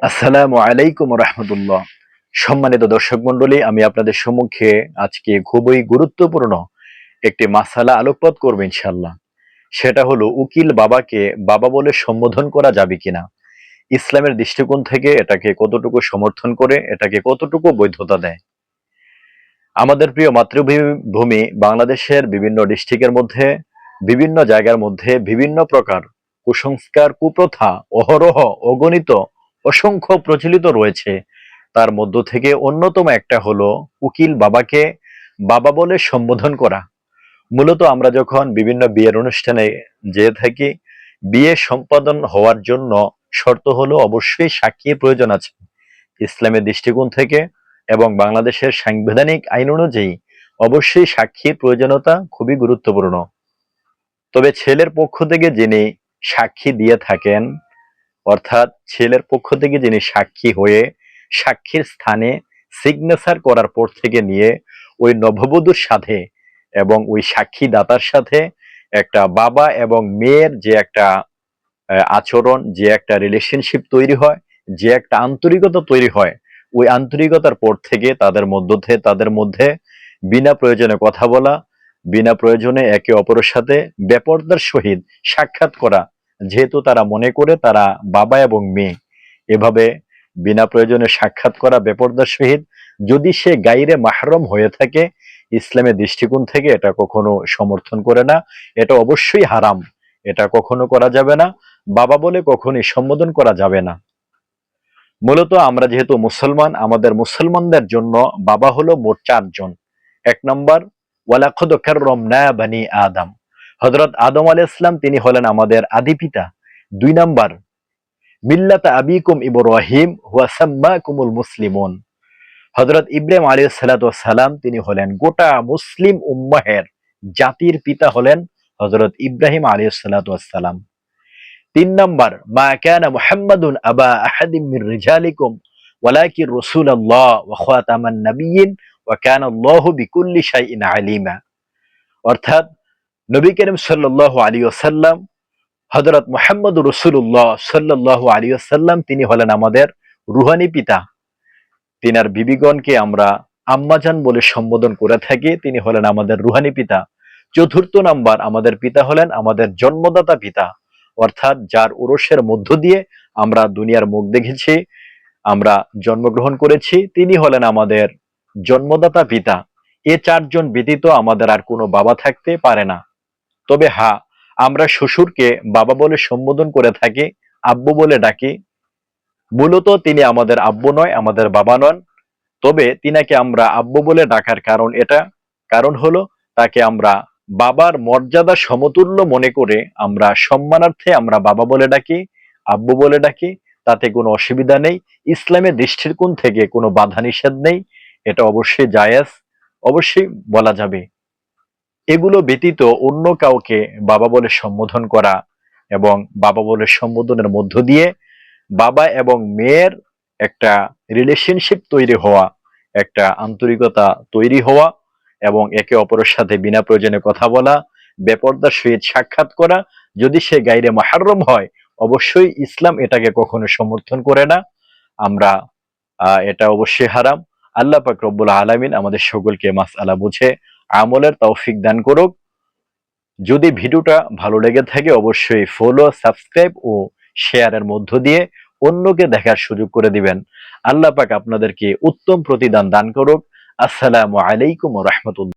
আসসালামু আলাইকুম রাহমাতুল্লাহ। সম্মানিত দর্শক মণ্ডলী, আমি আপনাদের সম্মুখে আজকে খুবই গুরুত্বপূর্ণ একটি মাসালা আলোকপাত করব ইনশাআল্লাহ। সেটা হলো উকিল বাবাকে বাবা বলে সম্বোধন করা যাবে কিনা। ইসলামের দৃষ্টিকোণ থেকে এটাকে কতটুকু সমর্থন করে, এটাকে কতটুকু বৈধতা দেয়। আমাদের প্রিয় মাতৃভূমি বাংলাদেশের বিভিন্ন ডিস্ট্রিক্টের মধ্যে, বিভিন্ন জায়গার মধ্যে বিভিন্ন প্রকার কুসংস্কার, কুপ্রথা অহরহ অগণিত অসংখ্য প্রচলিত রয়েছে। তার মধ্য থেকে অন্যতম একটা হলো উকিল বাবাকে বাবা বলে সম্বোধন করা। মূলত আমরা যখন বিভিন্ন বিয়ের অনুষ্ঠানে যেয়ে থাকি, বিয়ে সম্পাদন হওয়ার জন্য শর্ত হলো অবশ্যই সাক্ষীর প্রয়োজন আছে ইসলামের দৃষ্টিকোণ থেকে, এবং বাংলাদেশের সাংবিধানিক আইন অনুযায়ী অবশ্যই সাক্ষীর প্রয়োজনীয়তা খুবই গুরুত্বপূর্ণ। তবে ছেলের পক্ষ থেকে যিনি সাক্ষী দিয়ে থাকেন, অর্থাৎ ছেলের পক্ষ থেকে যিনি সাক্ষী হয়ে সাক্ষীর স্থানে সিগনেচার করার পর থেকে নিয়ে ওই নববধূর সাথে এবং ওই সাক্ষী দাতার সাথে একটা বাবা এবং মেয়ের যে একটা আচরণ, যে একটা রিলেশনশিপ তৈরি হয়, যে একটা আন্তরিকতা তৈরি হয়, ওই আন্তরিকতার পর থেকে তাদের মধ্যে বিনা প্রয়োজনে কথা বলা, বিনা প্রয়োজনে একে অপরের সাথে বেপরদার সহিত সাক্ষাৎ করা, যেহেতু তারা মনে করে তারা বাবা এবং মেয়ে, এভাবে বিনা প্রয়োজনে সাক্ষাৎ করা বেপরদার সহিত, যদি সে গাইরে মাহরম হয়ে থাকে, ইসলামের দৃষ্টিকোণ থেকে এটা কখনো সমর্থন করে না। এটা অবশ্যই হারাম, এটা কখনো করা যাবে না। বাবা বলে কখনোই সম্বোধন করা যাবে না। মূলত আমরা যেহেতু মুসলমান, আমাদের মুসলমানদের জন্য বাবা হলো মোট চারজন। এক নম্বর, ওয়ালাকাদ কাররামনা বানি আদম, হযরত আদম আলাইহিস সালাম তিনি হলেন আমাদের আদি পিতা। দুই নম্বর, মিল্লাতা আবিকুম ইব্রাহিম হুয়া সাম্মাকুমুল মুসলিমুন, হযরত ইব্রাহিম আলাইহিস সালাতু ওয়াস সালাম তিনি হলেন গোটা মুসলিম উম্মাহের জাতির পিতা, হলেন হযরত ইব্রাহিম আলাইহিস সালাতু ওয়াস সালাম। তিন নম্বর, মা কানা মুহাম্মাদুন আবা আহাদিম মির রিজালিকুম ওয়ালাকিন রাসূলুল্লাহ ওয়া খাতামান নাবিয়্যিন ওয়া কানা আল্লাহু বিকুল্লি শাইইন আলিমা, অর্থাৎ নবী করিম সাল্লাল্লাহু আলাইহি ওয়াসাল্লাম হযরত মুহাম্মদুর রাসূলুল্লাহ সাল্লাল্লাহু আলাইহি ওয়াসাল্লাম তিনি হলেন আমাদের রুহানি পিতা। তিনার বিবিগণকে আমরা আম্মাজান বলে সম্বোধন করে থাকি, তিনি হলেন আমাদের রুহানি পিতা। চতুর্থ নাম্বার, আমাদের পিতা হলেন আমাদের জন্মদাতা পিতা, অর্থাৎ যার উরসের মধ্য দিয়ে আমরা দুনিয়ার মুখ দেখেছি, আমরা জন্মগ্রহণ করেছি, তিনি হলেন আমাদের জন্মদাতা পিতা। এ চারজন ব্যতীত আমাদের আর কোনো বাবা থাকতে পারে না। তবে হ্যাঁ, আমরা শ্বশুরকে বাবা বলে সম্বোধন করে থাকি, আব্বু বলে ডাকি। মূলত তিনি আমাদের আব্বু নয়, আমাদের বাবা নন। তবে তিনাকে আমরা আব্বু বলে ডাকার কারণ এটা, কারণ হলো তাকে আমরা বাবার মর্যাদা সমতুল্য মনে করে আমরা সম্মানার্থে আমরা বাবা বলে ডাকি, আব্বু বলে ডাকি। তাতে কোনো অসুবিধা নেই, ইসলামের দৃষ্টিকোণ থেকে কোনো বাধা নিষেধ নেই, এটা অবশ্যই জায়েজ, অবশ্যই বলা যাবে। এগুলো ব্যতীত অন্য কাউকে বাবা বলে সম্বোধন করা এবং বাবা বলে সম্বোধনের মধ্য দিয়ে বাবা এবং মেয়ের একটা রিলেশনশিপ তৈরি হওয়া, একটা আন্তরিকতা তৈরি হওয়া, এবং একে অপরের সাথে বিনা প্রয়োজনে কথা বলা, বেপরদার সহিত সাক্ষাৎ করা, যদি সে গায়রে মুহাররম হয়, অবশ্যই ইসলাম এটাকে কখনো সমর্থন করে না। আমরা এটা অবশ্যই হারাম। আল্লাহ পাক রব্বুল আলামিন আমাদের সকলকে মাসআলা বুঝে আমলের তৌফিক দান করুক। যদি ভিডিওটা ভালো লেগে থাকে, অবশ্যই ফলো, সাবস্ক্রাইব ও শেয়ারের মধ্য দিয়ে অন্যকে দেখার সুযোগ করে দিবেন। আল্লাহ পাক আপনাদেরকে উত্তম প্রতিদান দান করুক। আসসালামু আলাইকুম ওয়া রাহমাতুল্লাহ।